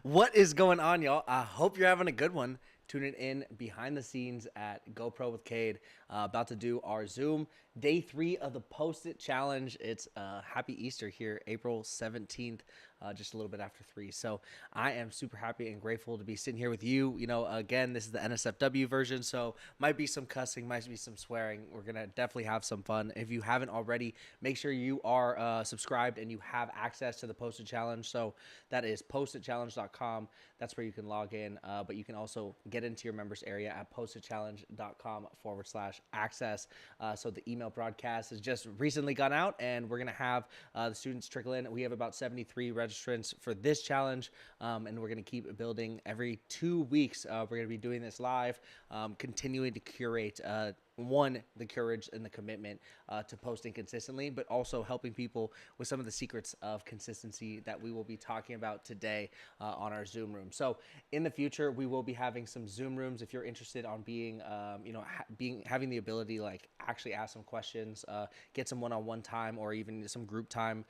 What is going on, y'all? I hope you're having a good one. Tuning in behind the scenes at GoPro with Cade. About to do our Zoom day 3 of the Post-it Challenge. It's Happy Easter here, April 17th, just a little bit after 3. So I am super happy and grateful to be sitting here with you. You know, again, this is the NSFW version, so might be some cussing, might be some swearing. We're going to definitely have some fun. If you haven't already, make sure you are subscribed and you have access to the Post-it Challenge. So that is postitchallenge.com. That's where you can log in, but you can also get into your members area at postitchallenge.com/access. So the email broadcast has just recently gone out, and we're going to have the students trickle in. We have about 73 registrants for this challenge, and we're going to keep building every 2 weeks. We're going to be doing this live, continuing to curate the courage and the commitment to posting consistently, but also helping people with some of the secrets of consistency that we will be talking about today on our Zoom room. So in the future, we will be having some Zoom rooms. If you're interested on being, having the ability to like actually ask some questions, get some one-on-one time, or even some group time,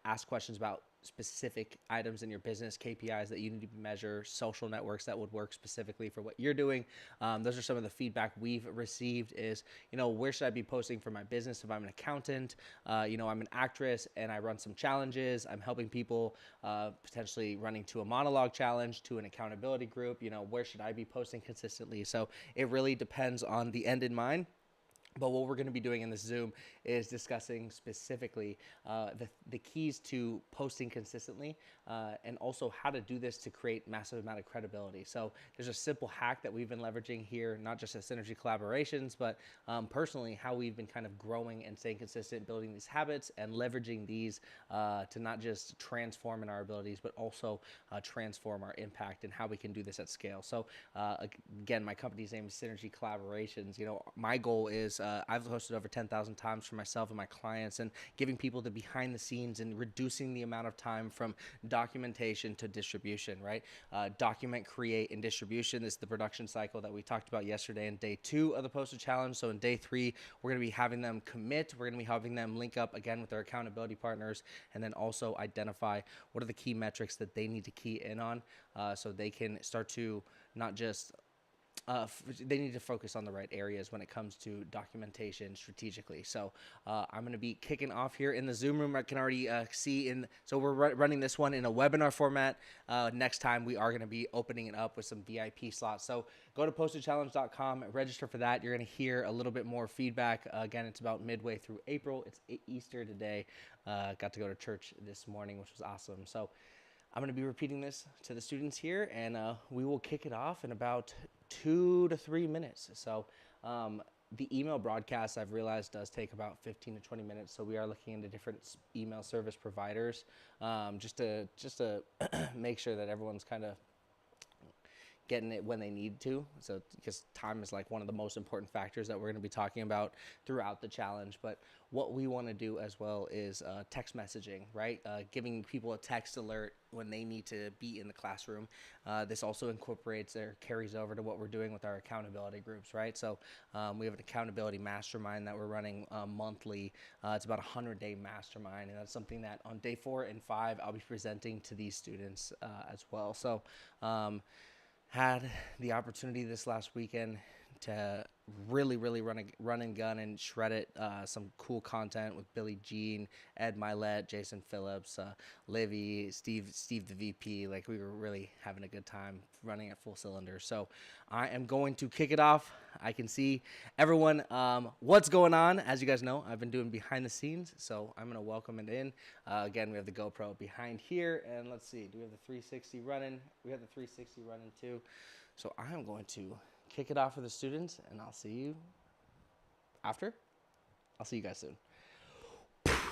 ask questions about specific items in your business, KPIs that you need to measure, social networks that would work specifically for what you're doing. Those are some of the feedback we've received is, where should I be posting for my business if I'm an accountant? I'm an actress and I run some challenges. I'm helping people potentially running to a monologue challenge, to an accountability group. Where should I be posting consistently? So it really depends on the end in mind. But what we're going to be doing in this Zoom is discussing specifically the keys to posting consistently and also how to do this to create massive amount of credibility. So there's a simple hack that we've been leveraging here, not just at Synergy Collaborations, but personally how we've been kind of growing and staying consistent, building these habits and leveraging these to not just transform in our abilities, but also transform our impact and how we can do this at scale. So again, my company's name is Synergy Collaborations. My goal is I've hosted over 10,000 times for myself and my clients, and giving people the behind the scenes and reducing the amount of time from documentation to distribution, right? Document, create, and distribution is the production cycle that we talked about yesterday in day 2 of the Post-it Challenge. So in day 3, we're going to be having them commit. We're going to be having them link up again with their accountability partners, and then also identify what are the key metrics that they need to key in on so they can start to not just they need to focus on the right areas when it comes to documentation strategically. So I'm going to be kicking off here in the Zoom room. I can already see so we're running this one in a webinar format. Next time we are going to be opening it up with some VIP slots. So go to postitchallenge.com, register for that. You're going to hear a little bit more feedback. Again, it's about midway through April. It's Easter today. Got to go to church this morning, which was awesome. So I'm going to be repeating this to the students here, and we will kick it off in about 2 to 3 minutes. So the email broadcast, I've realized, does take about 15 to 20 minutes. So we are looking into different email service providers just to make sure that everyone's kind of getting it when they need to. So because time is like one of the most important factors that we're going to be talking about throughout the challenge. But what we want to do as well is text messaging, right? Giving people a text alert when they need to be in the classroom. This also incorporates or carries over to what we're doing with our accountability groups, right? So we have an accountability mastermind that we're running monthly. It's about a 100-day mastermind, and that's something that on day 4 and 5 I'll be presenting to these students as well. So had the opportunity this last weekend to really run and gun and shred it. Some cool content with Billie Jean, Ed Milet, Jason Phillips, Livy, Steve the VP. Like, we were really having a good time running at full cylinder. So I am going to kick it off. I can see everyone what's going on. As you guys know, I've been doing behind the scenes, so I'm going to welcome it in. Again, we have the GoPro behind here, and let's see, do we have the 360 running? We have the 360 running too. So I am going to kick it off for the students, and I'll see you after. I'll see you guys soon.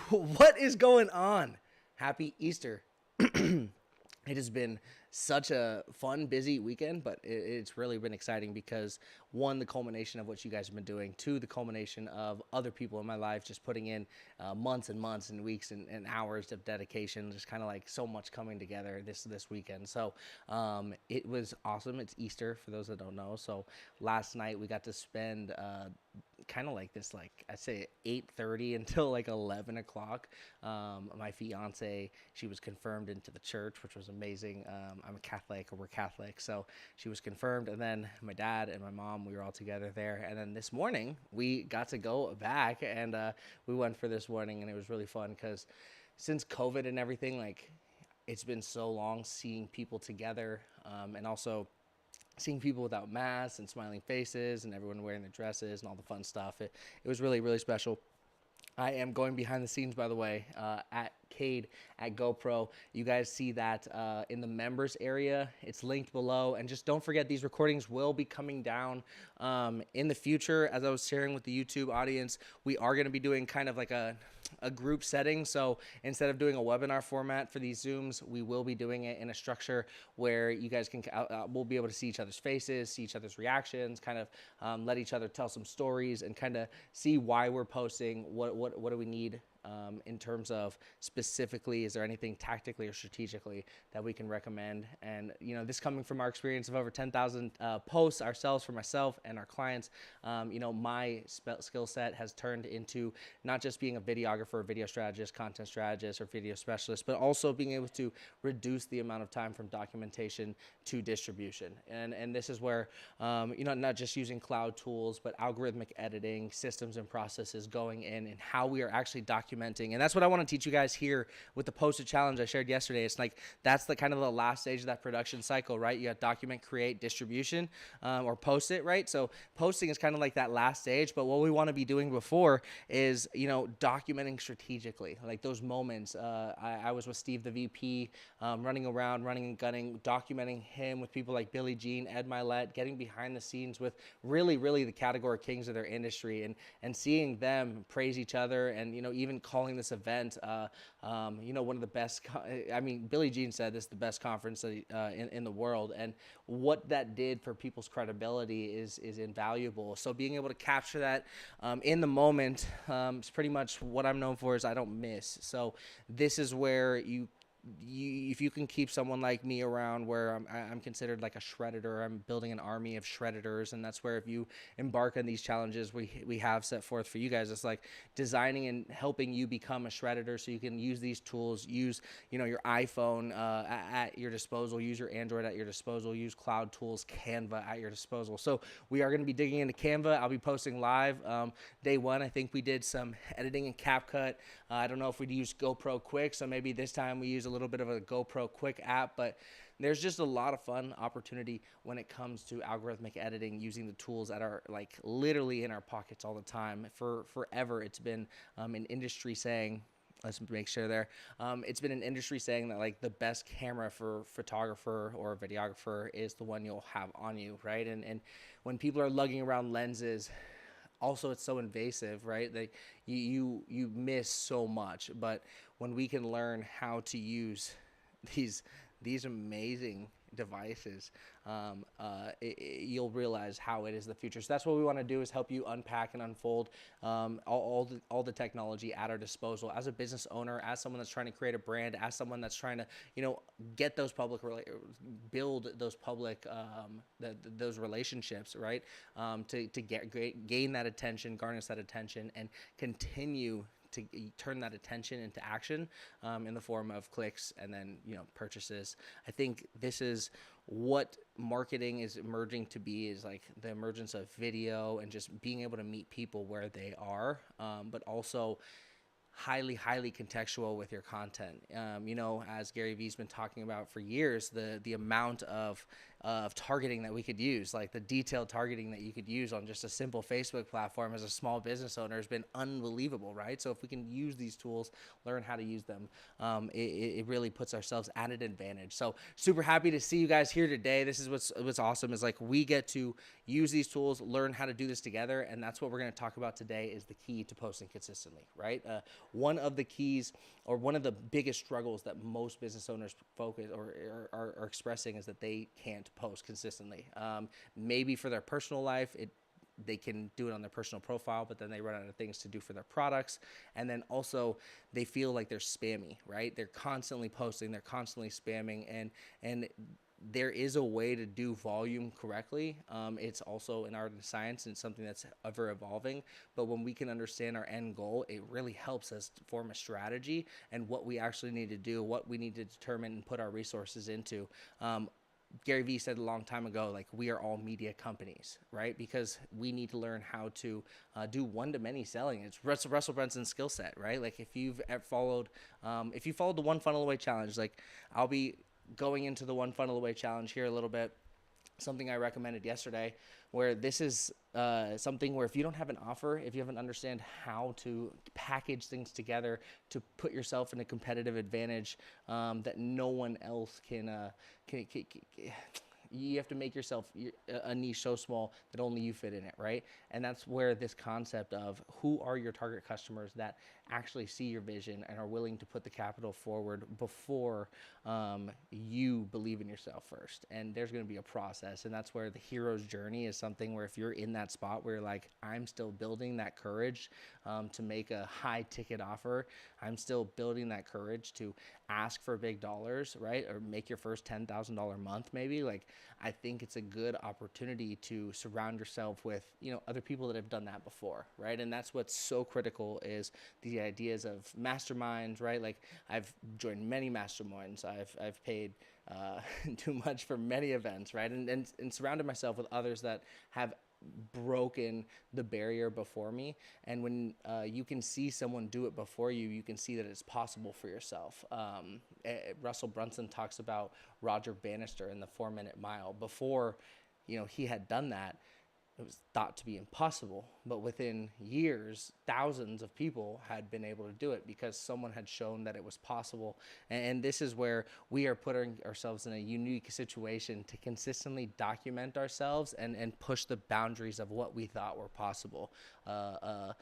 What is going on? Happy Easter. It has been such a fun, busy weekend, but it's really been exciting because one, the culmination of what you guys have been doing, two, the culmination of other people in my life just putting in months and months and weeks and hours of dedication, just kind of like so much coming together this weekend. So it was awesome. It's Easter for those that don't know. So last night we got to spend kind of like this, like I say 8:30 until like 11 o'clock. My fiance, she was confirmed into the church, which was amazing. I'm a Catholic, or we're Catholic, so she was confirmed, and then my dad and my mom, we were all together there. And then this morning we got to go back, and we went for this morning, and it was really fun because since COVID and everything, like it's been so long seeing people together, and also seeing people without masks and smiling faces and everyone wearing their dresses and all the fun stuff. It was really, really special. I am going behind the scenes, by the way, at Cade at GoPro. You guys see that in the members area. It's linked below. And just don't forget, these recordings will be coming down in the future. As I was sharing with the YouTube audience, we are going to be doing kind of like a group setting. So instead of doing a webinar format for these Zooms, we will be doing it in a structure where you guys can, we'll be able to see each other's faces, see each other's reactions, kind of let each other tell some stories and kind of see why we're posting, what do we need in terms of specifically, is there anything tactically or strategically that we can recommend? And, you know, this coming from our experience of over 10,000 posts ourselves, for myself and our clients, you know, my skill set has turned into not just being a videographer, video strategist, content strategist, or video specialist, but also being able to reduce the amount of time from documentation to distribution. And this is where, you know, not just using cloud tools, but algorithmic editing, systems and processes going in, and how we are actually documenting. And that's what I want to teach you guys here with the posted challenge I shared yesterday. It's like, that's the kind of the last stage of that production cycle, right? You got document, create, distribution, or post it, right? So posting is kind of like that last stage, but what we want to be doing before is, you know, documenting strategically, like those moments. I was with Steve, the VP, running around, running and gunning, documenting him with people like Billie Jean, Ed Milet, getting behind the scenes with really, really the category kings of their industry, and seeing them praise each other, and, you know, even calling this event, you know, one of the best. I mean, Billie Jean said this is the best conference in the world, and what that did for people's credibility is invaluable. So being able to capture that in the moment is pretty much what I'm known for. Is I don't miss. So this is where if you can keep someone like me around, where I'm considered like a shredder, I'm building an army of shredders, and that's where if you embark on these challenges we have set forth for you guys, it's like designing and helping you become a shredder, so you can use these tools, use, you know, your iPhone at your disposal, use your Android at your disposal, use cloud tools, Canva at your disposal. So we are going to be digging into Canva. I'll be posting live day one. I think we did some editing in CapCut. I don't know if we'd use GoPro Quick, so maybe this time we use a little bit of a GoPro Quick app, but there's just a lot of fun opportunity when it comes to algorithmic editing, using the tools that are like literally in our pockets all the time. For forever, it's been an industry saying, let's make sure there, it's been an industry saying that like the best camera for photographer or videographer is the one you'll have on you, right? And when people are lugging around lenses, also it's so invasive, right? That you miss so much. But when we can learn how to use these amazing devices, you'll realize how it is the future. So that's what we want to do, is help you unpack and unfold all the technology at our disposal as a business owner, as someone that's trying to create a brand, as someone that's trying to, you know, get those build those public those relationships, right? To gain that attention, garnish that attention, and continue to turn that attention into action in the form of clicks and then, you know, purchases. I think this is what marketing is emerging to be, is like the emergence of video and just being able to meet people where they are, but also highly contextual with your content. You know, as Gary Vee's been talking about for years, the amount of of targeting that we could use, like the detailed targeting that you could use on just a simple Facebook platform as a small business owner has been unbelievable, right? So if we can use these tools, learn how to use them, it really puts ourselves at an advantage. So super happy to see you guys here today. This is what's awesome, is like we get to use these tools, learn how to do this together, and that's what we're going to talk about today, is the key to posting consistently, right? One of the keys, or one of the biggest struggles that most business owners focus or are expressing, is that they can't post consistently. Maybe for their personal life, they can do it on their personal profile, but then they run out of things to do for their products. And then also they feel like they're spammy, right? They're constantly posting, they're constantly spamming, and there is a way to do volume correctly. It's also an art and science, and it's something that's ever evolving. But when we can understand our end goal, it really helps us form a strategy and what we actually need to do, what we need to determine and put our resources into. Gary Vee said a long time ago, like, we are all media companies, right? Because we need to learn how to do one-to-many selling. It's Russell Brunson's skill set, right? Like, if you followed the One Funnel Away Challenge, like, I'll be going into the One Funnel Away Challenge here a little bit. Something I recommended yesterday, where this is something where if you don't have an offer, if you haven't understand how to package things together to put yourself in a competitive advantage that no one else can you have to make yourself a niche so small that only you fit in it, right? And that's where this concept of who are your target customers that actually see your vision and are willing to put the capital forward before you believe in yourself first. And there's going to be a process, and that's where the hero's journey is something where if you're in that spot where you're like, I'm still building that courage to make a high ticket offer, I'm still building that courage to ask for big dollars, right? Or make your first $10,000 month maybe. Like, I think it's a good opportunity to surround yourself with, other people that have done that before, right? And that's what's so critical, is the ideas of masterminds, right? Like, I've joined many masterminds. I've paid too much for many events, right? And surrounded myself with others that have broken the barrier before me. And when you can see someone do it before you, you can see that it's possible for yourself. Russell Brunson talks about Roger Bannister in the 4-minute mile. Before, he had done that, it was thought to be impossible, but within years, thousands of people had been able to do it because someone had shown that it was possible. And this is where we are putting ourselves in a unique situation to consistently document ourselves and push the boundaries of what we thought were possible. A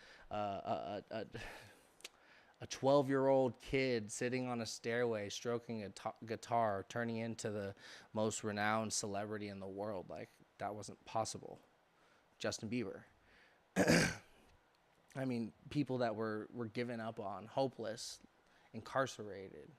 12-year-old kid sitting on a stairway stroking a guitar, turning into the most renowned celebrity in the world. Like, that wasn't possible. Justin Bieber. I mean, people that were given up on, hopeless, incarcerated,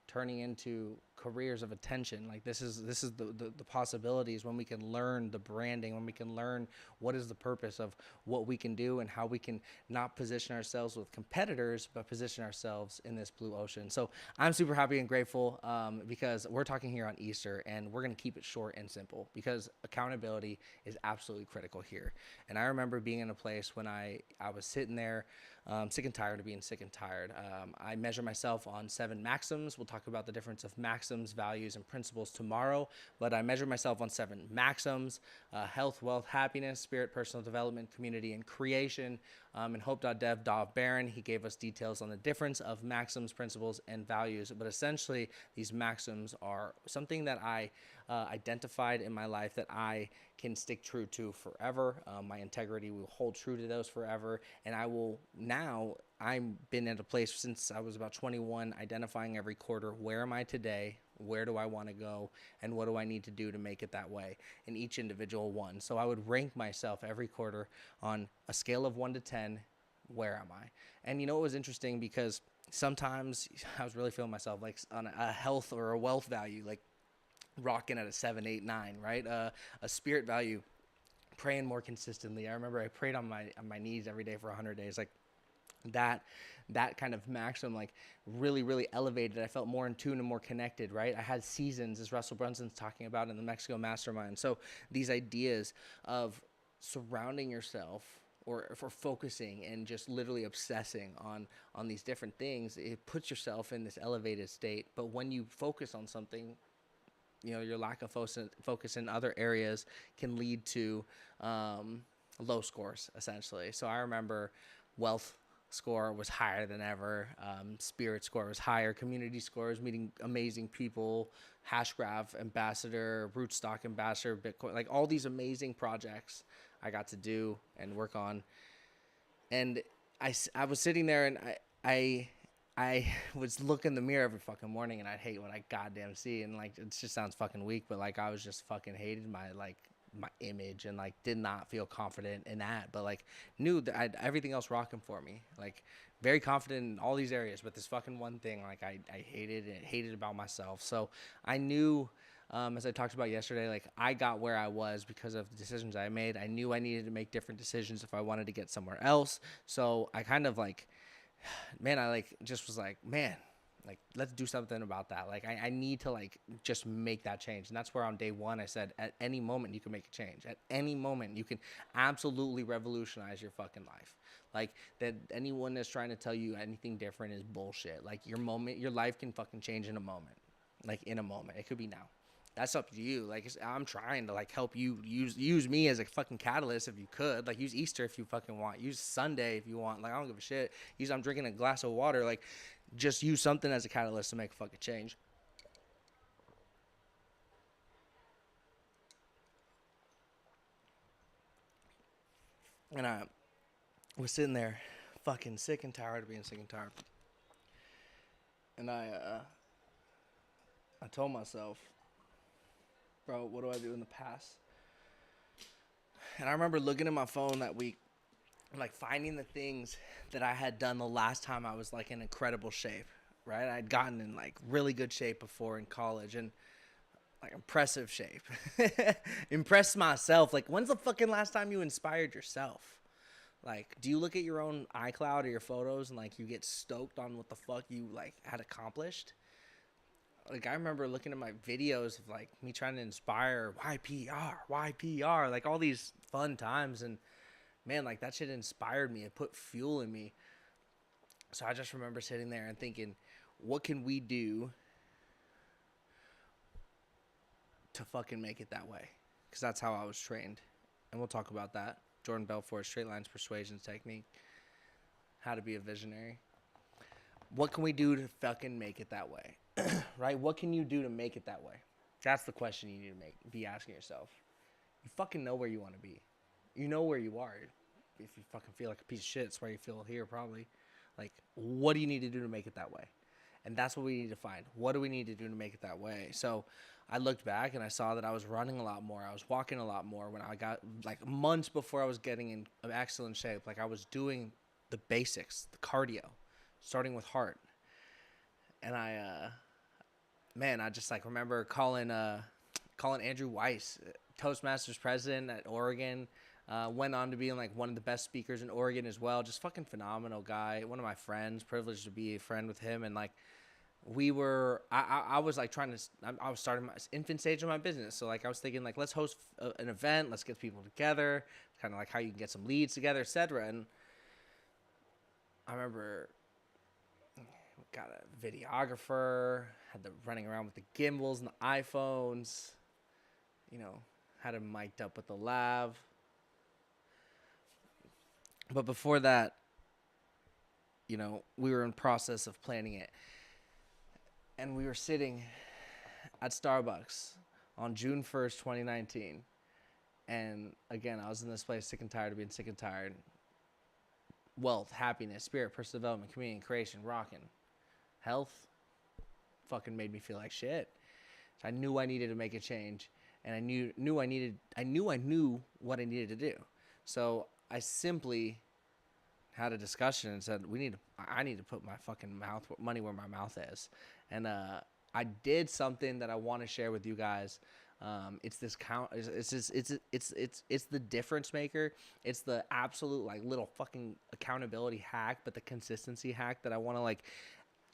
turning into careers of attention. Like, this is the possibilities when we can learn the branding, when we can learn what is the purpose of what we can do and how we can not position ourselves with competitors, but position ourselves in this blue ocean. So I'm super happy and grateful because we're talking here on Easter, and we're going to keep it short and simple because accountability is absolutely critical here. And I remember being in a place when I was sitting there sick and tired of being sick and tired. I measure myself on 7 maxims. We'll talk about the difference of maxims, values, and principles tomorrow, but I measure myself on 7 maxims: health, wealth, happiness, spirit, personal development, community, and creation. And Hope.dev, Dov Barron, he gave us details on the difference of maxims, principles, and values. But essentially, these maxims are something that I identified in my life that I can stick true to forever. My integrity will hold true to those forever. And I've been at a place since I was about 21, identifying every quarter, where am I today? Where do I want to go? And what do I need to do to make it that way in each individual one? So I would rank myself every quarter on a scale of 1 to 10. Where am I? And it was interesting because sometimes I was really feeling myself like on a health or a wealth value, like rocking at a 7, 8, 9, right? A spirit value, praying more consistently. I remember I prayed on my knees every day for 100 days. Like, that kind of maximum, like, really, really elevated. I felt more in tune and more connected, right? I had seasons, as Russell Brunson's talking about in the Mexico Mastermind. So these ideas of surrounding yourself or for focusing and just literally obsessing on these different things, it puts yourself in this elevated state. But when you focus on something, your lack of focus in other areas can lead to low scores, essentially. So I remember wealth score was higher than ever. Spirit score was higher. Community scores, meeting amazing people, Hashgraph ambassador, Rootstock ambassador, Bitcoin, like all these amazing projects I got to do and work on. And I was sitting there and I was looking in the mirror every fucking morning, and I'd hate what I goddamn see. And like, it just sounds fucking weak, but like, I was just fucking hated my image, and like did not feel confident in that, but like knew that I had everything else rocking for me, like very confident in all these areas, but this fucking one thing, like I hated about myself. So I knew, as I talked about yesterday, like I got where I was because of the decisions I made. I knew I needed to make different decisions if I wanted to get somewhere else. So I kind of like, man, I like just was like, man, like, let's do something about that. Like, I need to, like, just make that change. And that's where on day one I said, at any moment you can make a change. At any moment you can absolutely revolutionize your fucking life. Like, that anyone that's trying to tell you anything different is bullshit. Like, your life can fucking change in a moment. Like, in a moment. It could be now. That's up to you. Like, I'm trying to, like, help you use me as a fucking catalyst if you could. Like, use Easter if you fucking want. Use Sunday if you want. Like, I don't give a shit. I'm drinking a glass of water. Like, just use something as a catalyst to make a fucking change. And I was sitting there fucking sick and tired of being sick and tired. And I told myself, bro, what do I do in the past? And I remember looking at my phone that week, like finding the things that I had done the last time I was like in incredible shape, right? I'd gotten in like really good shape before in college, and like impressive shape. Impress myself. Like, when's the fucking last time you inspired yourself? Like, do you look at your own iCloud or your photos and like you get stoked on what the fuck you like had accomplished? Like, I remember looking at my videos of like me trying to inspire YPR, like all these fun times, and man, like that shit inspired me. It put fuel in me. So I just remember sitting there and thinking, what can we do to fucking make it that way? Because that's how I was trained. And we'll talk about that. Jordan Belfort's straight lines persuasion technique. How to be a visionary. What can we do to fucking make it that way? Right? What can you do to make it that way? That's the question you need to be asking yourself. You fucking know where you want to be. You know where you are. If you fucking feel like a piece of shit, it's where you feel here probably. Like, what do you need to do to make it that way? And that's what we need to find. What do we need to do to make it that way? So I looked back and I saw that I was running a lot more. I was walking a lot more when I got, like, months before I was getting in excellent shape. Like, I was doing the basics, the cardio, starting with heart. And I just, like, remember calling Andrew Weiss, Toastmasters president at Oregon. Went on to being like one of the best speakers in Oregon as well. Just fucking phenomenal guy. One of my friends, privileged to be a friend with him. And like, I was like I was starting my infant stage of my business. So like, I was thinking like, let's host an event. Let's get people together. Kind of like how you can get some leads together, etc. And I remember got a videographer, had the running around with the gimbals and the iPhones, had him mic'd up with the lav. But before that, we were in process of planning it. And we were sitting at Starbucks on June 1st, 2019. And again, I was in this place sick and tired of being sick and tired. Wealth, happiness, spirit, personal development, community, creation, rocking. Health fucking made me feel like shit. So I knew I needed to make a change. And I knew I knew what I needed to do. So I simply had a discussion and said, I need to put my fucking money where my mouth is. And I did something that I want to share with you guys. It's the difference maker. It's the absolute like little fucking accountability hack, but the consistency hack that I want to like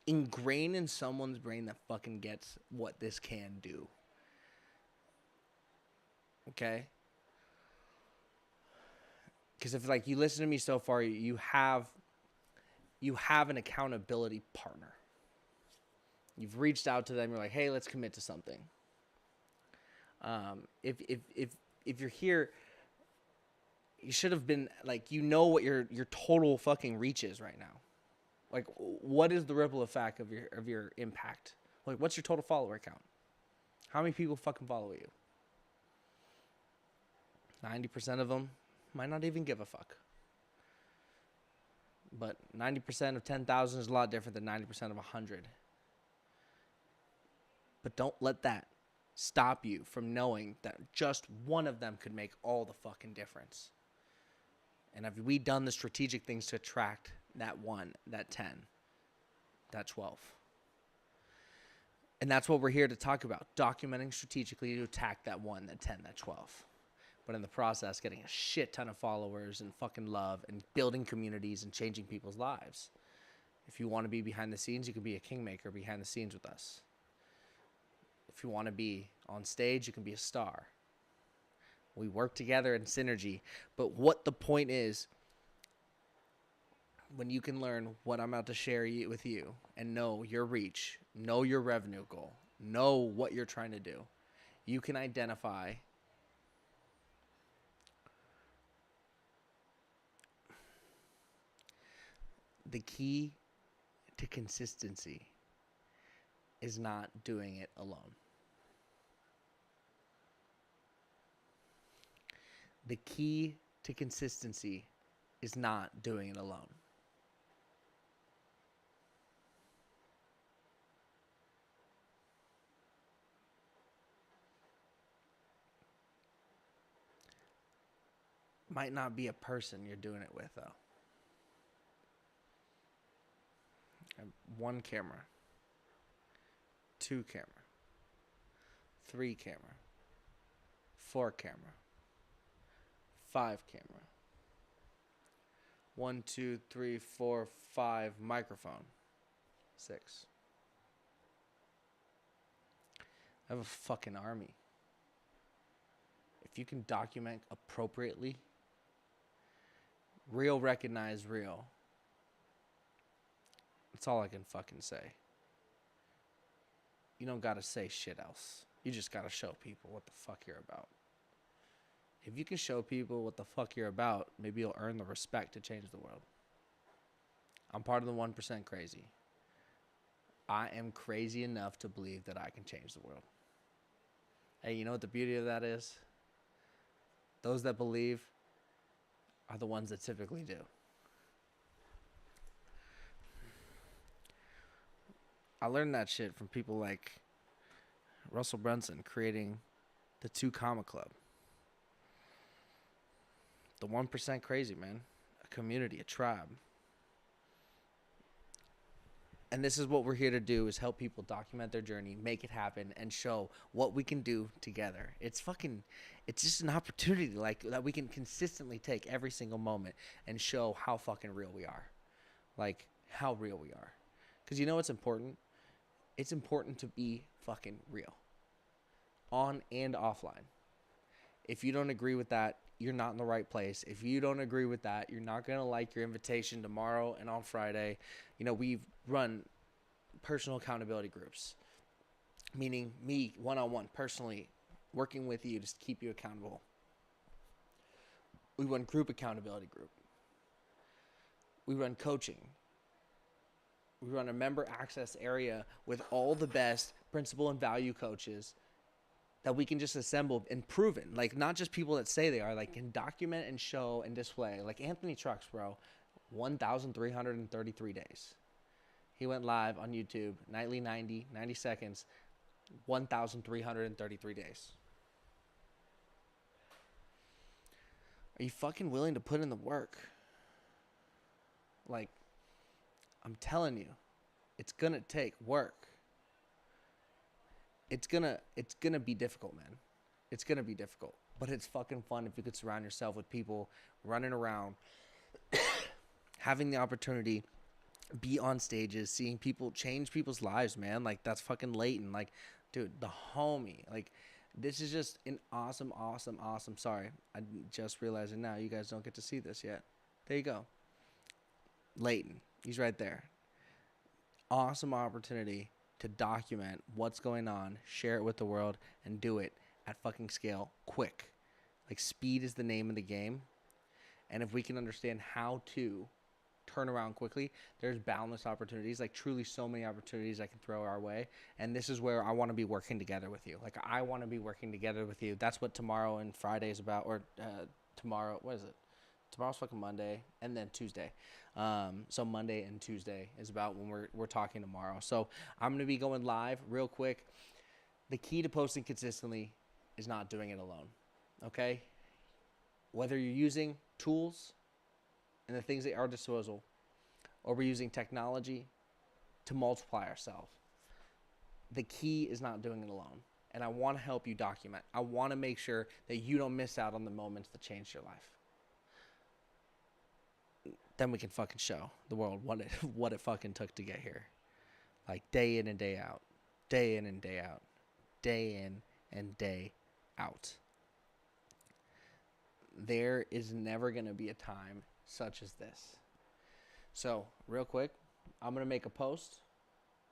ingrain in someone's brain that fucking gets what this can do. Okay? Because if like you listen to me so far, you have an accountability partner. You've reached out to them. You're like, hey, let's commit to something. If you're here, you should have been like, what your total fucking reach is right now. Like, what is the ripple effect of your impact? Like, what's your total follower count? How many people fucking follow you? 90% of them might not even give a fuck. But 90% of 10,000 is a lot different than 90% of 100. But don't let that stop you from knowing that just one of them could make all the fucking difference. And have we done the strategic things to attract that 1, that 10, that 12? And that's what we're here to talk about. Documenting strategically to attack that 1, that 10, that 12. But in the process, getting a shit ton of followers and fucking love and building communities and changing people's lives. If you want to be behind the scenes, you can be a kingmaker behind the scenes with us. If you want to be on stage, you can be a star. We work together in synergy. But what the point is, when you can learn what I'm about to share with you and know your reach, know your revenue goal, know what you're trying to do, you can identify the key to consistency is not doing it alone. The key to consistency is not doing it alone. Might not be a person you're doing it with, though. 1 camera, 2 camera, 3 camera, 4 camera, 5 camera, 1, 2, 3, 4, 5 microphone, 6. I have a fucking army. If you can document appropriately, real recognize real. That's all I can fucking say. You don't gotta say shit else. You just gotta show people what the fuck you're about. If you can show people what the fuck you're about, maybe you'll earn the respect to change the world. I'm part of the 1% crazy. I am crazy enough to believe that I can change the world. Hey, you know what the beauty of that is? Those that believe are the ones that typically do. I learned that shit from people like Russell Brunson creating the 2 Comma Club. The 1% crazy, man. A community, a tribe. And this is what we're here to do, is help people document their journey, make it happen, and show what we can do together. It's just an opportunity like that we can consistently take every single moment and show how fucking real we are. Like, how real we are. Because you know what's important? It's important to be fucking real. On and offline. If you don't agree with that, you're not in the right place. If you don't agree with that, you're not going to like your invitation tomorrow and on Friday. You know, we've run personal accountability groups, meaning me one-on-one personally working with you to keep you accountable. We run group accountability group. We run coaching. We run a member access area with all the best principal and value coaches that we can just assemble and proven. Like, not just people that say they are, like, can document and show and display. Like Anthony Trucks, bro, 1,333 days. He went live on YouTube, nightly 90 seconds, 1,333 days. Are you fucking willing to put in the work? Like, I'm telling you, it's gonna take work. It's gonna be difficult, man. It's gonna be difficult. But it's fucking fun if you could surround yourself with people running around, having the opportunity, be on stages, seeing people change people's lives, man. Like, that's fucking Leighton. Like, dude, the homie. Like, this is just an awesome. Sorry, I just realized it now. You guys don't get to see this yet. There you go. Leighton. He's right there. Awesome opportunity to document what's going on, share it with the world, and do it at fucking scale quick. Like, speed is the name of the game. And if we can understand how to turn around quickly, there's boundless opportunities, like truly so many opportunities I can throw our way. And this is where I want to be working together with you. Like, I want to be working together with you. That's what tomorrow and Friday is about. Or tomorrow, what is it? Tomorrow's fucking Monday, and then Tuesday. So Monday and Tuesday is about when we're talking tomorrow. So I'm going to be going live real quick. The key to posting consistently is not doing it alone. Okay? Whether you're using tools and the things at our disposal, or we're using technology to multiply ourselves, the key is not doing it alone. And I want to help you document. I want to make sure that you don't miss out on the moments that changed your life. Then we can fucking show the world what it fucking took to get here. Like, day in and day out. Day in and day out. Day in and day out. There is never going to be a time such as this. So, real quick, I'm going to make a post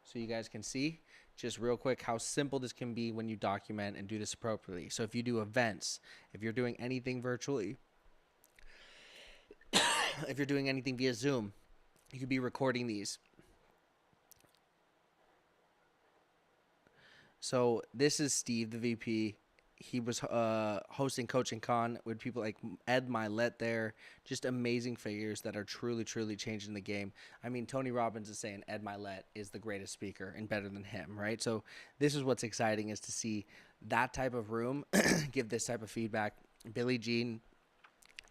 so you guys can see just real quick how simple this can be when you document and do this appropriately. So, if you do events, if you're doing anything virtually, if you're doing anything via Zoom, you could be recording these. So this is Steve, the VP. He was hosting Coaching Con with people like Ed Milet there. Just amazing figures that are truly, truly changing the game. I mean, Tony Robbins is saying Ed Milet is the greatest speaker and better than him, right? So this is what's exciting, is to see that type of room give this type of feedback. Billy Jean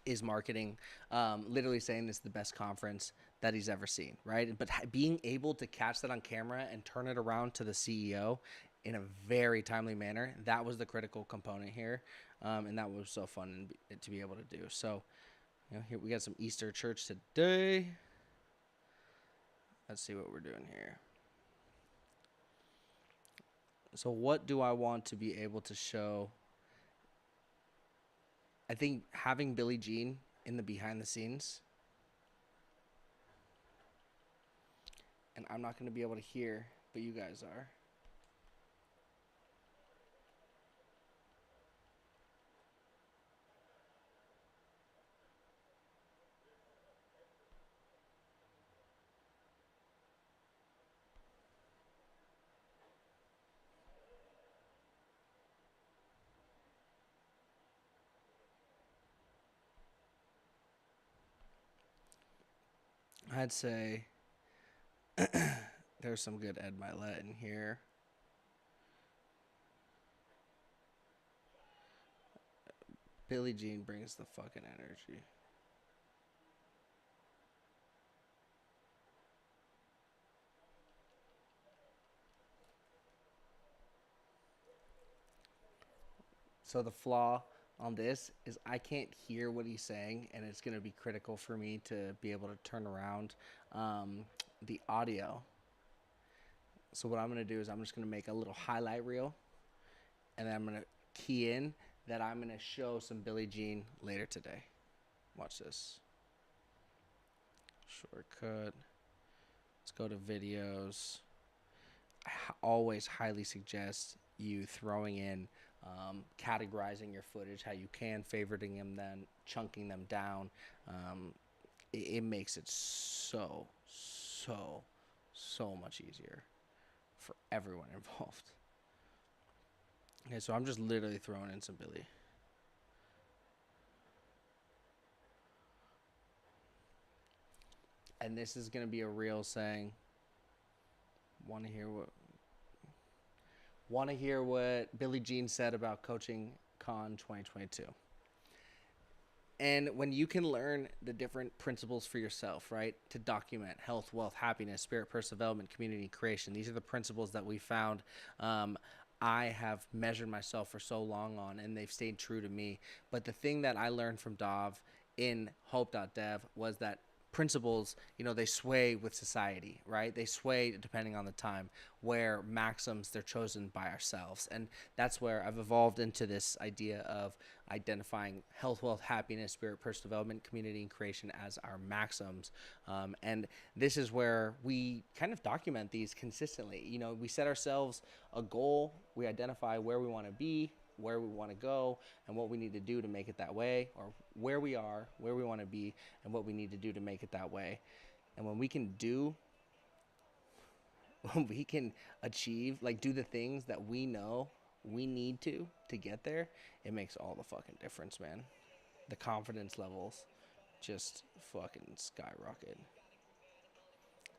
is marketing, literally saying this is the best conference that he's ever seen, right? But being able to catch that on camera and turn it around to the CEO in a very timely manner, that was the critical component here, and that was so fun to be able to do. So, here we got some Easter church today. Let's see what we're doing here. So what do I want to be able to show? I think having Billie Jean in the behind the scenes, and I'm not going to be able to hear, but you guys are. I'd say there's some good Ed Milet in here. Billie Jean brings the fucking energy. So the flaw on this is I can't hear what he's saying, and it's going to be critical for me to be able to turn around the audio. So what I'm going to do is I'm just going to make a little highlight reel, and then I'm going to key in that I'm going to show some Billie Jean later today. Watch this. Shortcut. Let's go to videos. I always highly suggest you throwing in categorizing your footage how you can, favoriting them, then chunking them down. It makes it so much easier for everyone involved. Okay, so I'm just literally throwing in some Billy. And this is going to be a real saying. Want to hear what Billie Jean said about Coaching Con 2022. And when you can learn the different principles for yourself, right, to document health, wealth, happiness, spirit, personal development, community creation, these are the principles that we found I have measured myself for so long on, and they've stayed true to me. But the thing that I learned from Dov in hope.dev was that principles, they sway with society, right? They sway depending on the time, where maxims, they're chosen by ourselves. And that's where I've evolved into this idea of identifying health, wealth, happiness, spirit, personal development, community, and creation as our maxims. And this is where we kind of document these consistently. We set ourselves a goal, we identify where we want to be, where we want to go and what we need to do to make it that way, or where we are, where we want to be, and what we need to do to make it that way. And when we can do, when we can achieve, like do the things that we know we need to get there, it makes all the fucking difference, man. The confidence levels just fucking skyrocket.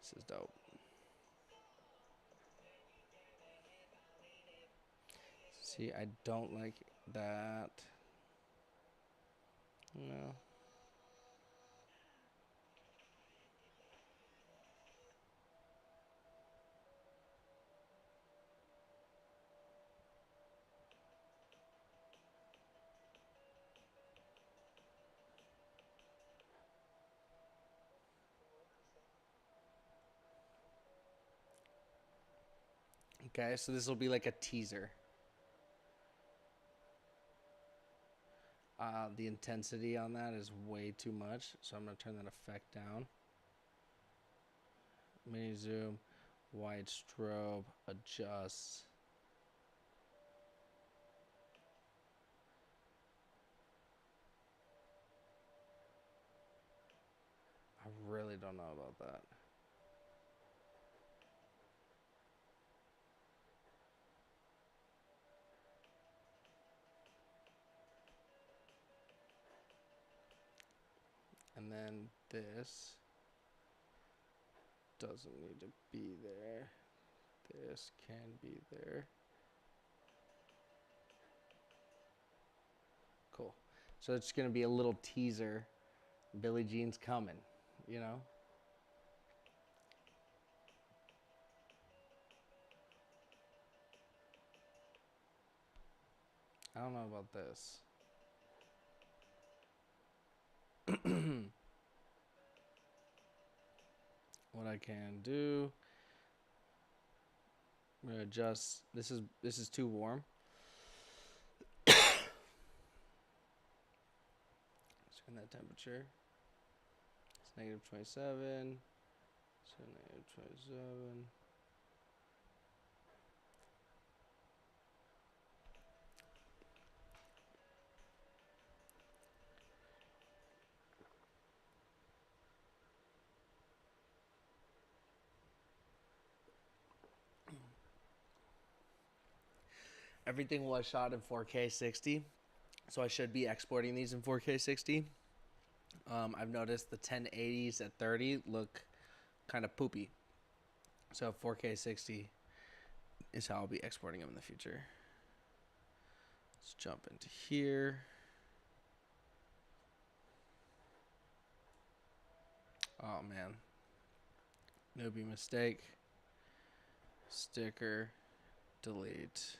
This is dope. See, I don't like that. No. Okay, so this will be like a teaser. The intensity on that is way too much, so I'm going to turn that effect down. Mini zoom, wide strobe, adjust. I really don't know about that. And then this doesn't need to be there. This can be there. Cool. So it's going to be a little teaser. Billie Jean's coming, you know? I don't know about this. What I can do, I'm gonna adjust. This is too warm. Turn that temperature. It's negative 27. So negative 27. Everything was shot in 4K 60, so I should be exporting these in 4K 60. I've noticed the 1080s at 30 look kind of poopy, so 4K 60 is how I'll be exporting them in the future. Let's jump into here. Oh man, newbie mistake. Sticker, delete.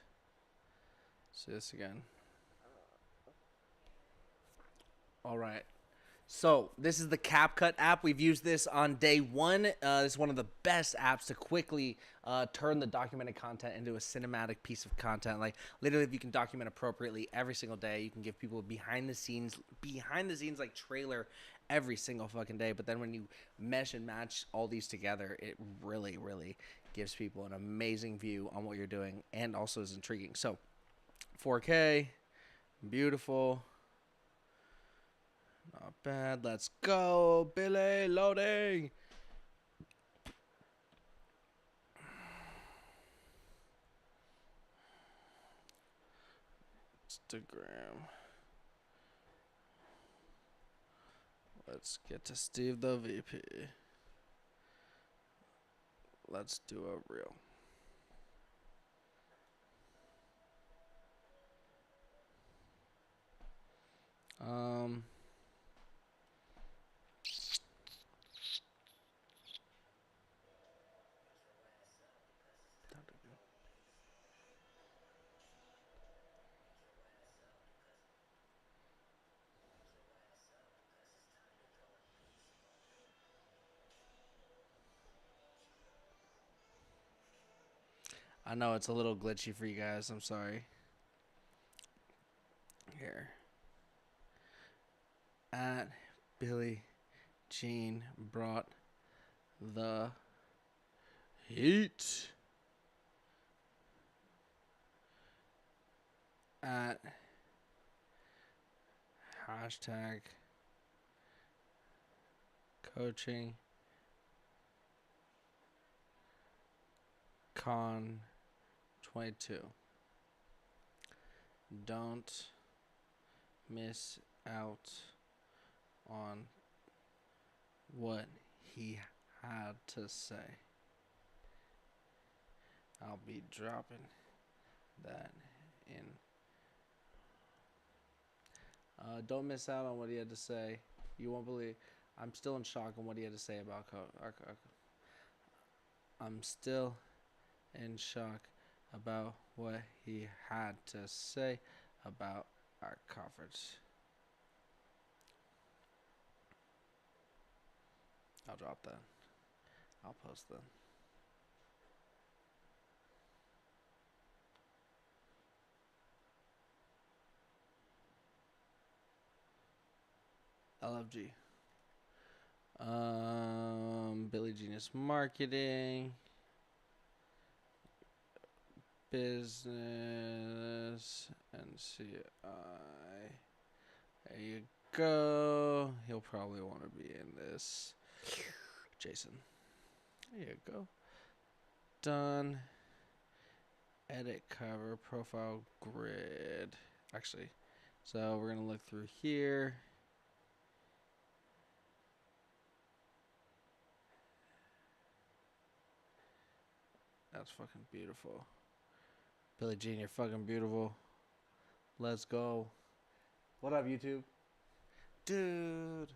See this again. All right. So this is the CapCut app. We've used this on day one. It's one of the best apps to quickly turn the documented content into a cinematic piece of content. Like literally, if you can document appropriately every single day, you can give people behind the scenes like trailer every single fucking day. But then when you mesh and match all these together, it really, really gives people an amazing view on what you're doing and also is intriguing. So 4K, beautiful. Not bad. Let's go, Billy. Loading. Instagram. Let's get to Steve the VP. Let's do a reel. I know it's a little glitchy for you guys. I'm sorry. Here. At Billie Jean brought the heat. At at hashtag coaching con 22. Don't miss out on what he had to say. I'll be dropping that in. Don't miss out on what he had to say. You won't believe. I'm still in shock on what he had to say about I'm still in shock about what he had to say about our conference. I'll drop that. I'll post that. LFG. Billy Genius Marketing. Business NCI. There you go. He'll probably want to be in this. Jason. There you go. Done. Edit cover. Profile grid. Actually, so we're going to look through here. That's fucking beautiful. Billie Jean, you're fucking beautiful. Let's go. What up, YouTube? Dude.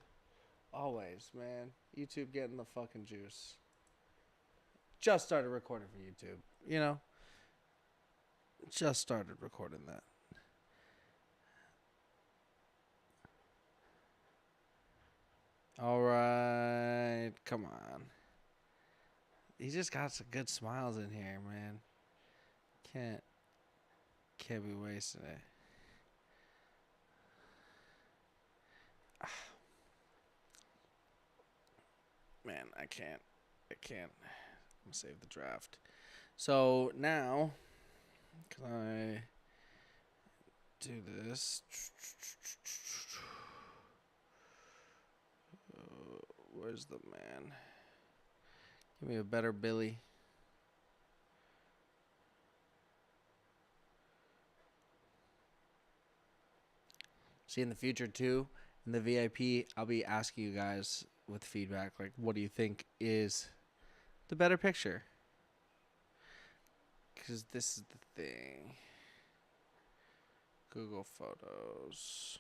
Always, man. YouTube getting the fucking juice. Just started recording for YouTube. You know? Just started recording that. All right. Come on. He just got some good smiles in here, man. Can't be wasting it. Man, I can't. I'm gonna save the draft. So now, can I do this? Where's the man? Give me a better Billy. See, in the future too, in the VIP, I'll be asking you guys with feedback, like, what do you think is the better picture? Because this is the thing. Google Photos.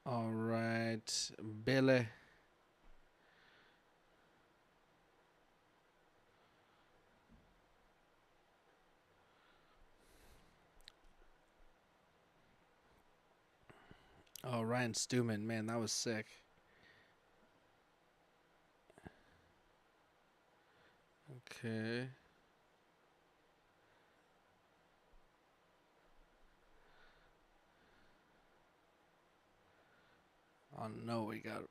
All right, Billy. Oh, Ryan Stewman, man, that was sick. Okay. Oh no, we got.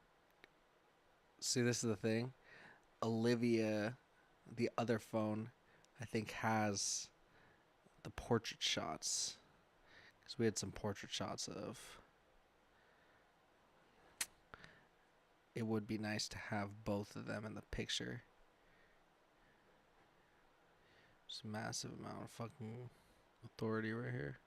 See, this is the thing. Olivia, the other phone, I think has the portrait shots. Because we had some portrait shots of. It would be nice to have both of them in the picture. Just a massive amount of fucking authority right here.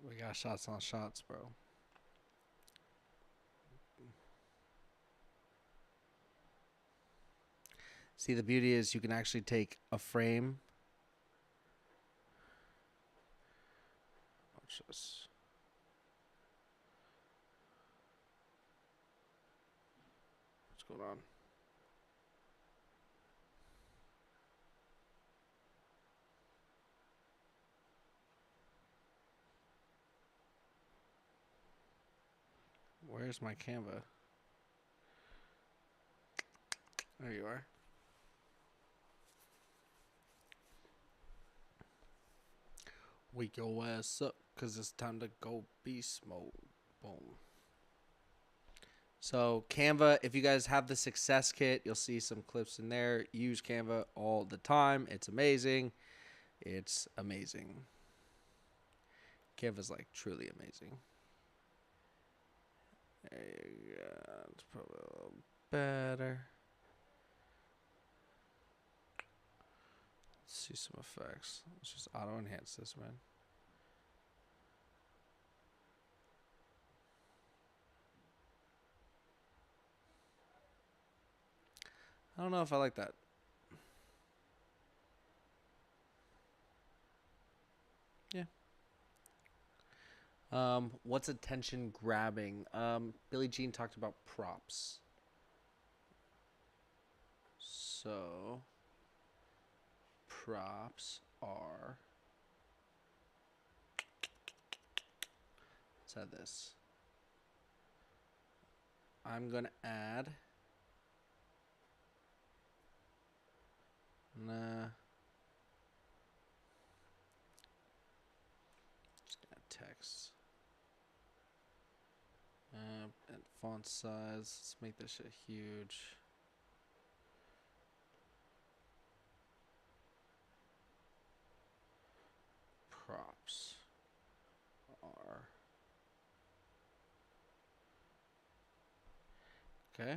We got shots on shots, bro. See, the beauty is you can actually take a frame. Watch this. What's going on? Where's my Canva? There you are. Wake your ass up, because it's time to go beast mode. Boom. So Canva, if you guys have the success kit, you'll see some clips in there. Use Canva all the time. It's amazing. It's amazing. Canva's like truly amazing. There you go. It's probably a little better. Let's see some effects. Let's just auto enhance this, man. I don't know if I like that. Yeah. What's attention grabbing? Billie Jean talked about props. So props are, let's add this. I'm gonna add, just add text. And font size, let's make this shit huge. Props are, okay.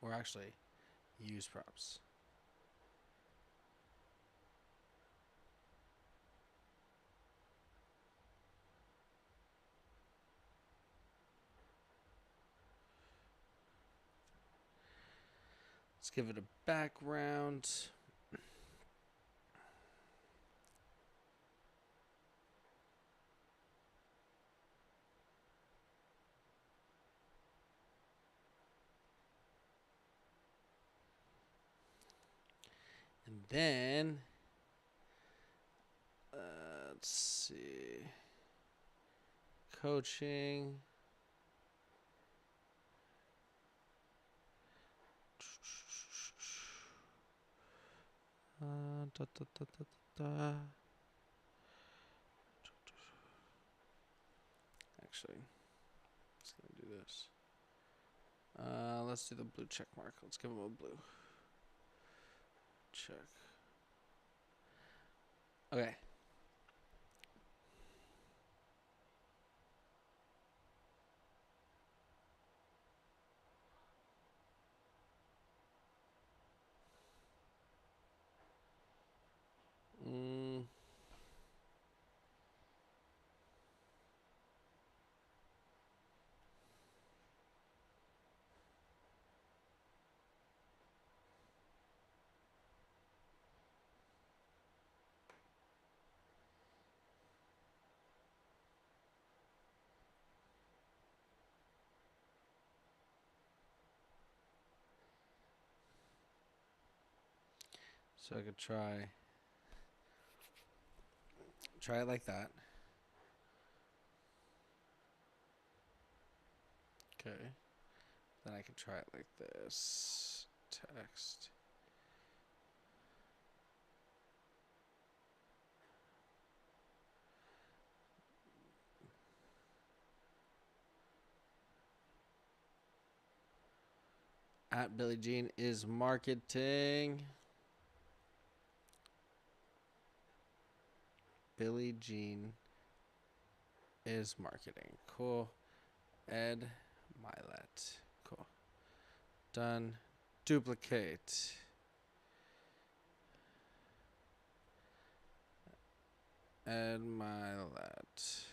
Or actually, use props. Let's give it a background. And then, let's see, coaching. Da, da, da, da, da. Actually, let's do this. Let's do the blue check mark. Let's give him a blue check. Okay. So I could try it like that. Okay. Then I could try it like this. Text. At Billie Jean is marketing. Billie Jean is marketing. Cool. Ed Milet. Cool. Done. Duplicate. Ed Milet.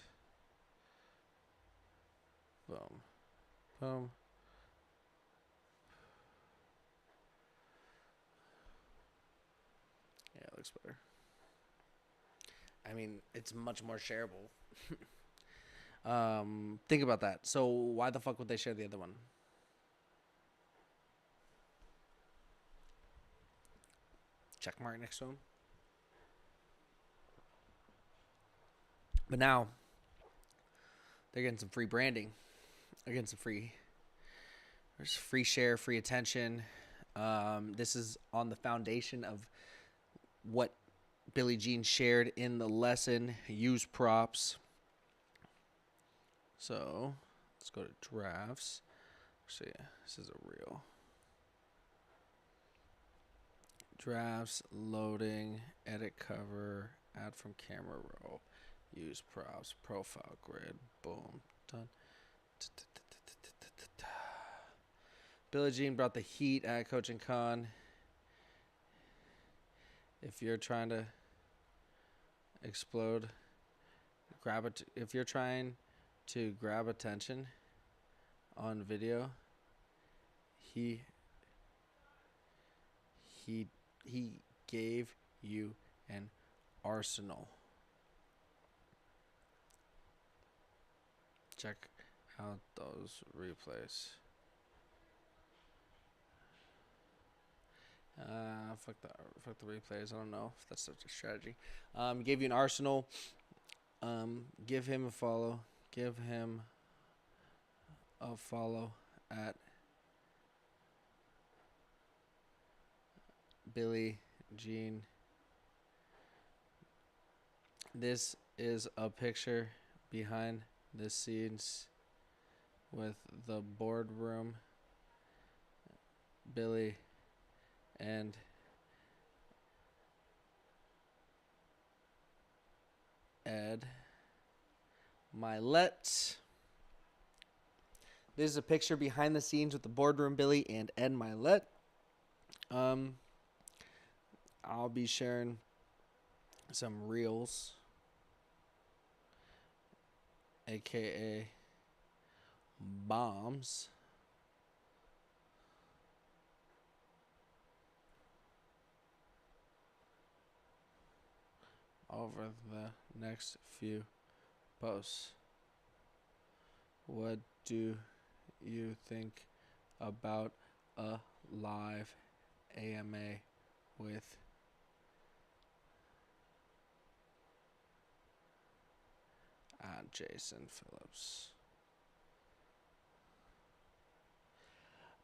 Boom. Boom. Yeah, it looks better. I mean, it's much more shareable. Think about that. So why the fuck would they share the other one? Check mark next to him. But now they're getting some free branding. They're getting some there's free share, free attention. This is on the foundation of what Billie Jean shared in the lesson. Use props. So let's go to drafts. Actually, this is a real. Drafts, loading, edit cover, add from camera roll, use props, profile grid, boom, done. Billie Jean brought the heat at Coaching Con. If you're trying to explode, grab it. If you're trying to grab attention on video, he gave you an arsenal. Check out those replays. Fuck the replays. I don't know if that's such a strategy. Gave you an arsenal. Give him a follow. Give him a follow at Billie Jean. This is a picture behind the scenes with the boardroom. Billie and Ed Milet. This is a picture behind the scenes with the boardroom, Billie and Ed Milet. I'll be sharing some reels, aka bombs, over the next few posts. What do you think about a live AMA with Jason Phillips?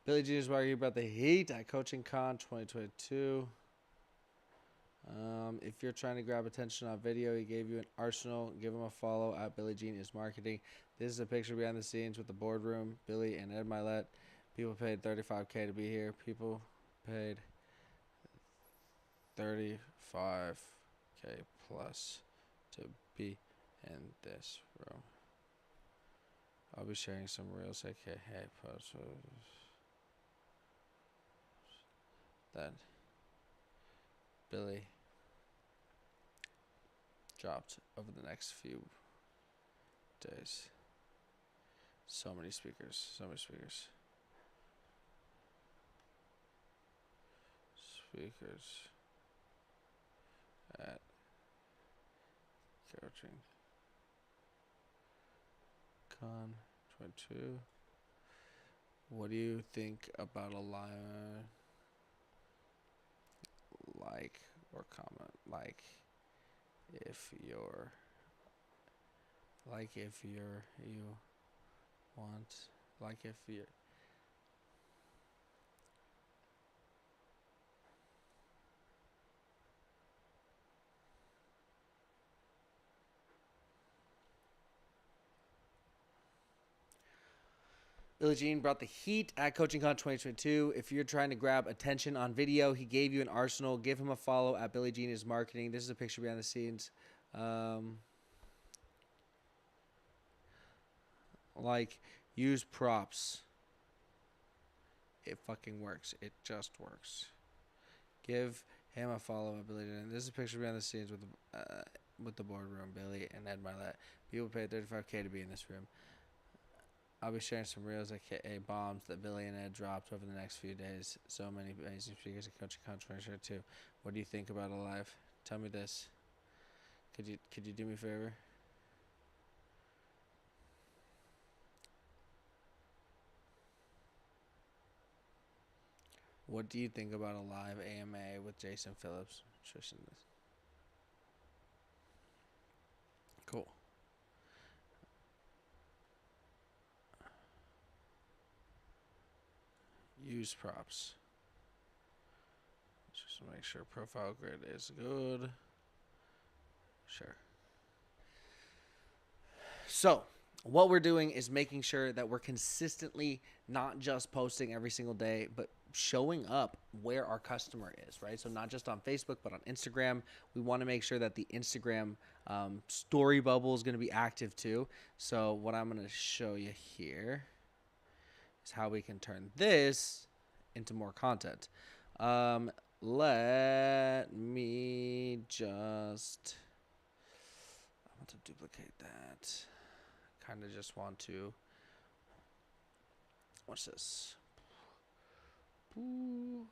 Billie Jean is arguing about the heat at Coaching Con 2022. If you're trying to grab attention on video, he gave you an arsenal. Give him a follow at Billie Jean is Marketing. This is a picture behind the scenes with the boardroom, Billie and Ed Milet. People paid $35K to be here. People paid $35K plus to be in this room. I'll be sharing some reels, aka posts that Billie dropped over the next few days. So many speakers. Speakers at Coaching Con 22. What do you think about a live? Like or comment. You want. If you're. Billie Jean brought the heat at Coaching Con 2022. If you're trying to grab attention on video, he gave you an arsenal. Give him a follow at Billie Jean is Marketing. This is a picture behind the scenes. Use props. It fucking works. It just works. Give him a follow at Billie Jean. This is a picture behind the scenes with the boardroom, Billie and Ed Milet. People paid $35K to be in this room. I'll be sharing some reels, aka bombs, that Billie and Ed dropped over the next few days. So many amazing speakers at Coaching Con 2022. What do you think about a live? Tell me this. Could you do me a favor? What do you think about a live AMA with Jason Phillips? Cool. use props. Just make sure profile grid is good. Sure. So what we're doing is making sure that we're consistently not just posting every single day, but showing up where our customer is, right? So not just on Facebook, but on Instagram. We want to make sure that the Instagram story bubble is going to be active too. So what I'm going to show you here is how we can turn this into more content. Let me just, I want to duplicate that. Kind of just want to, what's this? And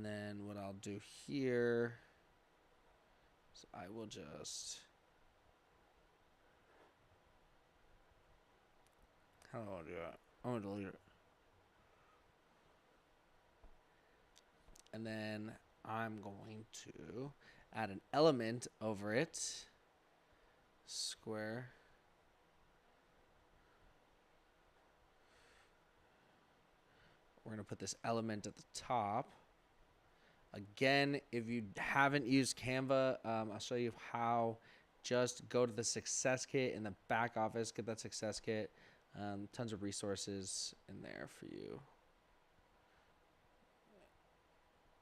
then what I'll do here is I will just, how do I want to do that? I'm going to delete it. And then I'm going to add an element over it. Square. We're going to put this element at the top. Again, if you haven't used Canva, I'll show you how. Just go to the success kit in the back office, get that success kit. Tons of resources in there for you.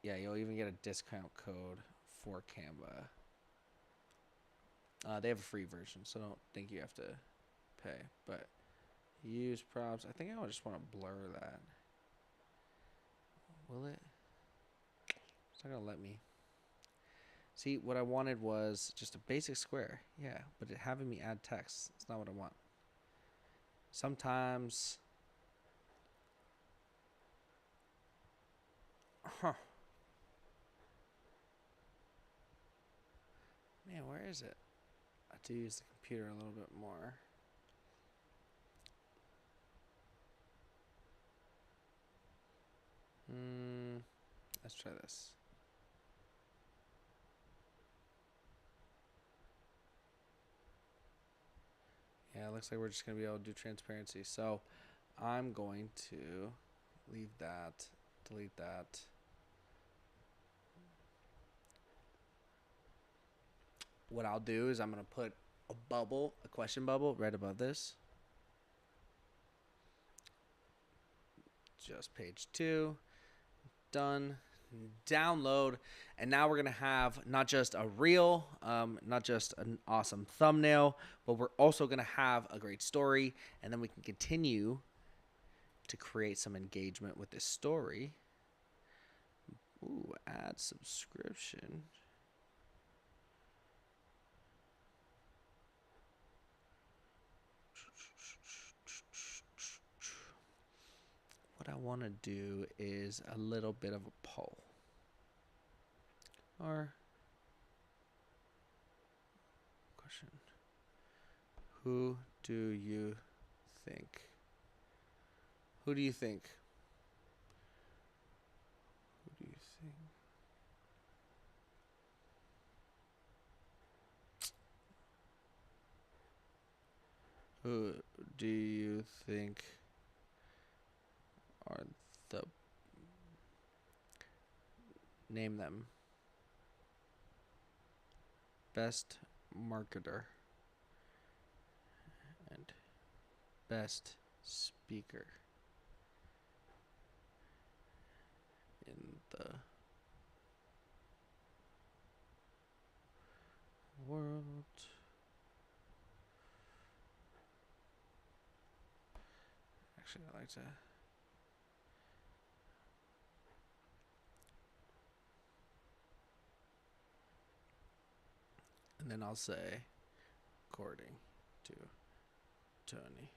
Yeah, you'll even get a discount code for Canva. They have a free version, so don't think you have to pay. But use props. I think I just want to blur that. Will it? It's not going to let me. See, what I wanted was just a basic square. Yeah, but it having me add text. It's not what I want. Sometimes. Huh. Man, where is it? I have to use the computer a little bit more. Let's try this. Yeah, it looks like we're just going to be able to do transparency. So I'm going to leave that, delete that. What I'll do is I'm going to put a bubble, a question bubble right above this. Just page 2. Done. Download. And now we're going to have not just a reel, not just an awesome thumbnail, but we're also going to have a great story. And then we can continue to create some engagement with this story. Ooh, add subscription. What I want to do is a little bit of a poll. Or question. Who do you think? Who do you think? Who do you think? Who do you think are the, name them, best marketer and best speaker in the world? Actually, I like to. And then I'll say, according to Tony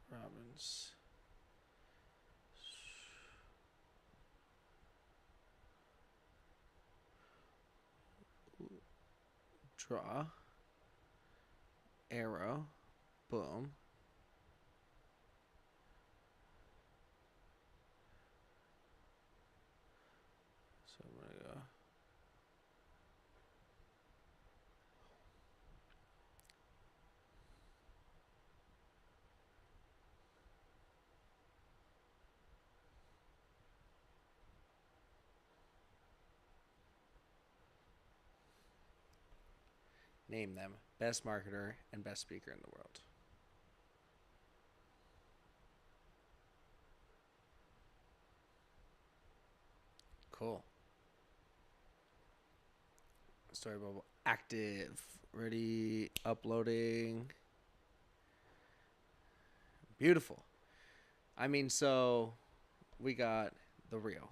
Robbins. Draw, arrow, boom. So I'm going to go. Name them. Best marketer and best speaker in the world. Cool. Story bubble active. Ready. Uploading. Beautiful. I mean, so we got the real.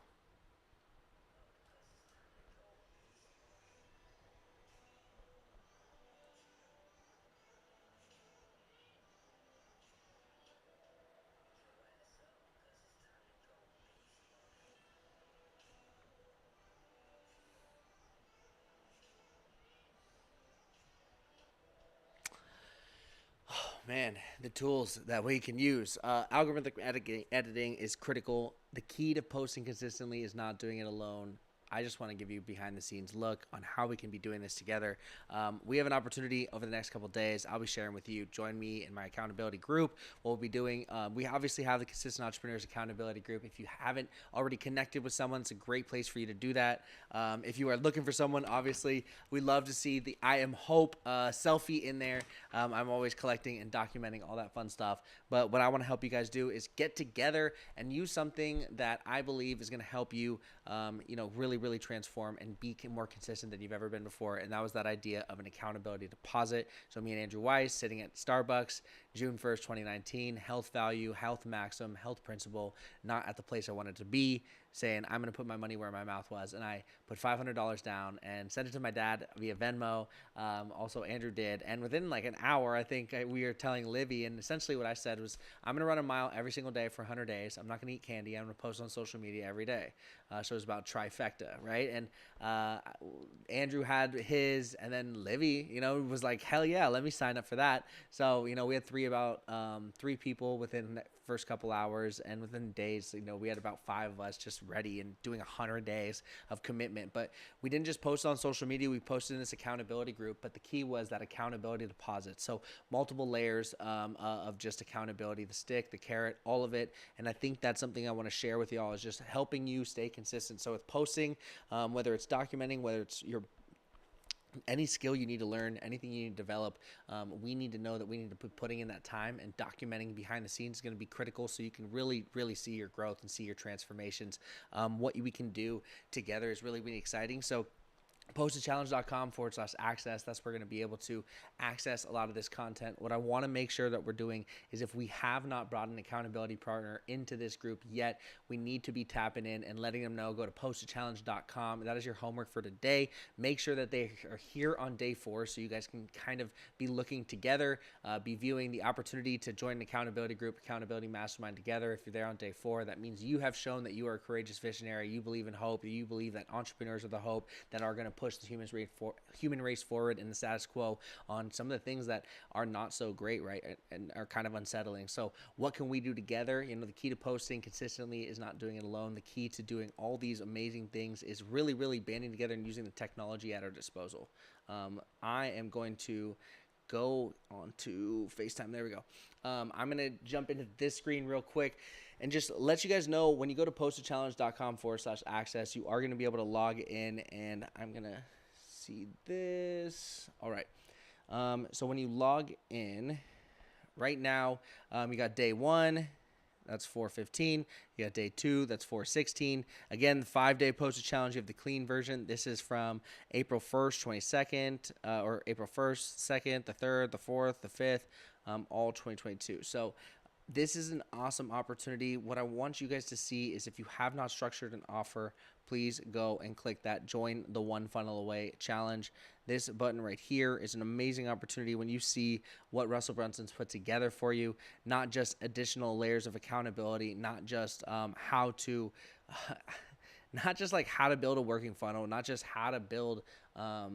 Man, the tools that we can use. Algorithmic editing is critical. The key to posting consistently is not doing it alone. I just want to give you behind the scenes look on how we can be doing this together. We have an opportunity over the next couple of days. I'll be sharing with you. Join me in my accountability group. What we'll be doing, we obviously have the Consistent Entrepreneurs Accountability Group. If you haven't already connected with someone, it's a great place for you to do that. If you are looking for someone, obviously, we love to see the I Am Hope selfie in there. I'm always collecting and documenting all that fun stuff. But what I want to help you guys do is get together and use something that I believe is going to help you, really transform and be more consistent than you've ever been before. And that was that idea of an accountability deposit. So me and Andrew Weiss sitting at Starbucks, June 1st, 2019, health value, health maximum, health principle, not at the place I wanted to be, saying I'm going to put my money where my mouth was. And I put $500 down and sent it to my dad via Venmo. Also, Andrew did. And within like an hour, I think we were telling Livy, and essentially what I said was, I'm going to run a mile every single day for 100 days. I'm not going to eat candy. I'm going to post on social media every day. So it was about trifecta, right? And Andrew had his, and then Livy, was like, hell yeah, let me sign up for that. So, we had three people within the first couple hours, and within days, we had about 5 of us just ready and doing 100 days of commitment. But we didn't just post on social media, we posted in this accountability group, but the key was that accountability deposit. So multiple layers of just accountability, the stick, the carrot, all of it. And I think that's something I want to share with y'all, is just helping you stay consistent. So with posting, whether it's documenting, whether it's your any skill you need to learn, anything you need to develop, we need to know that we need to putting in that time, and documenting behind the scenes is going to be critical, so you can really see your growth and see your transformations. What we can do together is really exciting. So postedchallenge.com/access. That's where we're going to be able to access a lot of this content. What I want to make sure that we're doing is, if we have not brought an accountability partner into this group yet, we need to be tapping in and letting them know. Go to postedchallenge.com. That is your homework for today. Make sure that they are here on day 4, so you guys can kind of be looking together, be viewing the opportunity to join an accountability group, accountability mastermind together. If you're there on day 4, that means you have shown that you are a courageous visionary. You believe in hope. You believe that entrepreneurs are the hope that are going to push the human race forward in the status quo on some of the things that are not so great, right, and are kind of unsettling. So what can we do together? The key to posting consistently is not doing it alone. The key to doing all these amazing things is really banding together and using the technology at our disposal. I am going to go on to FaceTime. There we go. I'm going to jump into this screen real quick and just let you guys know, when you go to postedchallenge.com/access, you are going to be able to log in, and I'm going to see this. All right. So when you log in right now, you got day 1. That's 4:15. You got day 2. That's 4:16. Again, the 5-day posted challenge. You have the clean version. This is from April 1st, 22nd, or April 1st, 2nd, the 3rd, the 4th, the 5th, all 2022. So this is an awesome opportunity. What I want you guys to see is, if you have not structured an offer, please go and click that Join the One Funnel Away Challenge. This button right here is an amazing opportunity when you see what Russell Brunson's put together for you, not just additional layers of accountability, not just how to not just like how to build a working funnel, not just how to build a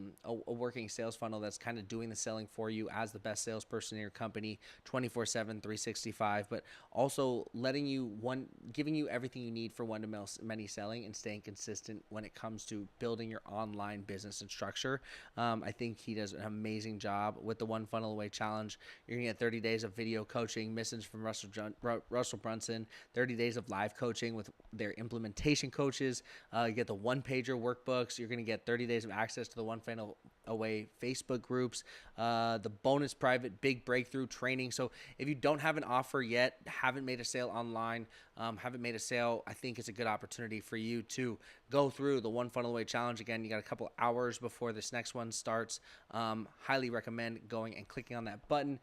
working sales funnel that's kind of doing the selling for you as the best salesperson in your company 24/7, 365, but also giving you everything you need for one-to-many selling and staying consistent when it comes to building your online business and structure. I think he does an amazing job with the One Funnel Away Challenge. You're going to get 30 days of video coaching, missions from Russell Brunson, 30 days of live coaching with their implementation coaches. You get the one-pager workbooks. You're going to get 30 days of access to the One away Facebook groups, the bonus private big breakthrough training. So if you don't have an offer yet, haven't made a sale online, haven't made a sale, I think it's a good opportunity for you to go through the One Funnel Away Challenge. Again, you got a couple hours before this next one starts. Highly recommend going and clicking on that button.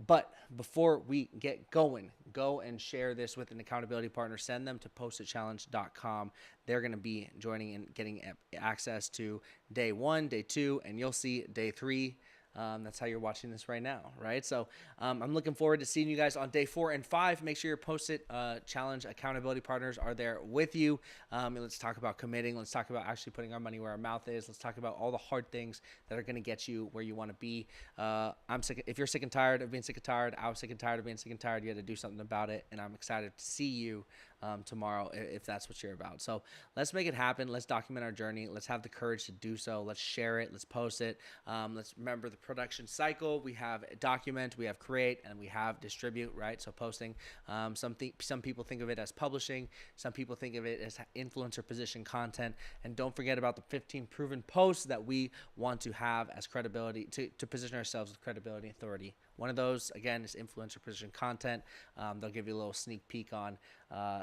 But before we get going, go and share this with an accountability partner. Send them to postitchallenge.com. They're going to be joining and getting access to day 1, day 2, and you'll see day 3. That's how you're watching this right now, right? So I'm looking forward to seeing you guys on day 4 and 5. Make sure your Post-it Challenge accountability partners are there with you. Let's talk about committing. Let's talk about actually putting our money where our mouth is. Let's talk about all the hard things that are going to get you where you want to be. I'm sick. If you're sick and tired of being sick and tired, I was sick and tired of being sick and tired. You had to do something about it, and I'm excited to see you tomorrow if that's what you're about. So let's make it happen. Let's document our journey. Let's have the courage to do so. Let's share it. Let's post it. Let's remember the production cycle. We have document, we have create, and we have distribute, right? So posting, some people think of it as publishing. Some people think of it as influencer position content. And don't forget about the 15 proven posts that we want to have as credibility to position ourselves with credibility and authority. One of those, again, is influencer position content. They'll give you a little sneak peek on.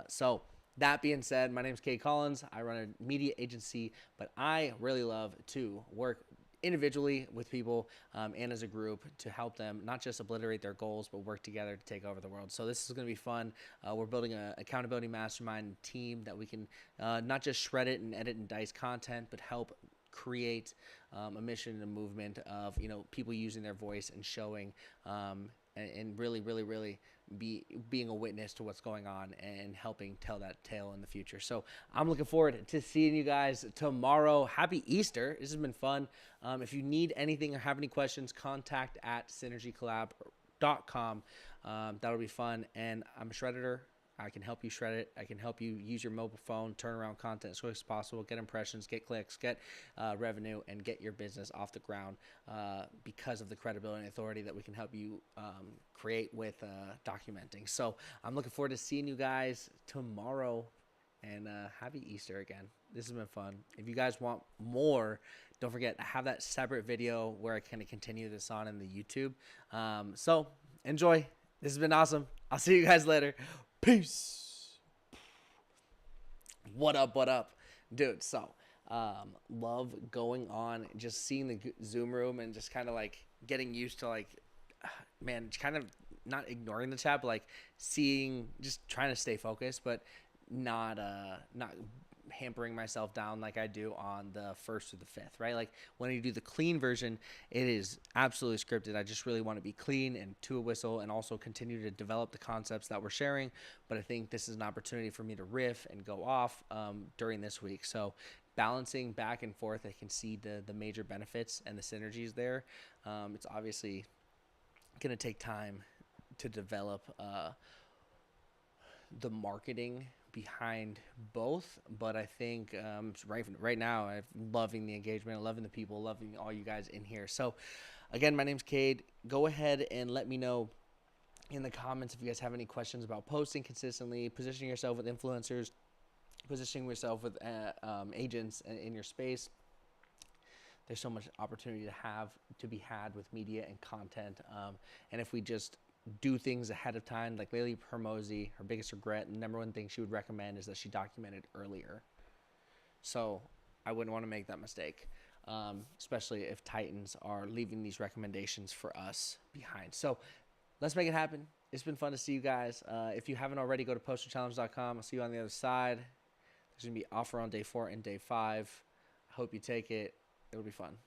So that being said, my name is Kay Collins. I run a media agency, but I really love to work individually with people and as a group to help them not just obliterate their goals, but work together to take over the world. So this is going to be fun. We're building an accountability mastermind team that we can not just shred it and edit and dice content, but help create a mission and a movement of people using their voice and showing and really being a witness to what's going on and helping tell that tale in the future. So I'm looking forward to seeing you guys tomorrow. Happy Easter. This has been fun. If you need anything or have any questions, contact at synergycollab.com. That'll be fun. And I'm a Shredditor. I can help you shred it. I can help you use your mobile phone, turn around content as quick as possible, get impressions, get clicks, get revenue, and get your business off the ground because of the credibility and authority that we can help you create with documenting. So I'm looking forward to seeing you guys tomorrow, and happy Easter again. This has been fun. If you guys want more, don't forget, I have that separate video where I kind of continue this on in the YouTube. So enjoy. This has been awesome. I'll see you guys later. Peace. What up, dude? So, love going on, just seeing the Zoom room and just kind of like getting used to kind of not ignoring the chat, but like seeing, just trying to stay focused, but not hampering myself down like I do on the 1st or the 5th, right? Like when you do the clean version, it is absolutely scripted. I just really want to be clean and to a whistle and also continue to develop the concepts that we're sharing. But I think this is an opportunity for me to riff and go off during this week. So balancing back and forth, I can see the major benefits and the synergies there. It's obviously going to take time to develop the marketing behind both, but I think right now I'm loving the engagement, loving the people, loving all you guys in here. So again, my name's Cade. Go ahead and let me know in the comments if you guys have any questions about posting consistently, positioning yourself with influencers, positioning yourself with agents in your space. There's so much opportunity to be had with media and content, and if we just do things ahead of time, like Laylee Hermosi, her biggest regret, the number one thing she would recommend is that she documented earlier. So I wouldn't want to make that mistake, especially if Titans are leaving these recommendations for us behind. So let's make it happen. It's been fun to see you guys. If you haven't already, go to postitchallenge.com. I'll see you on the other side. There's going to be offer on day 4 and day 5. I hope you take it. It'll be fun.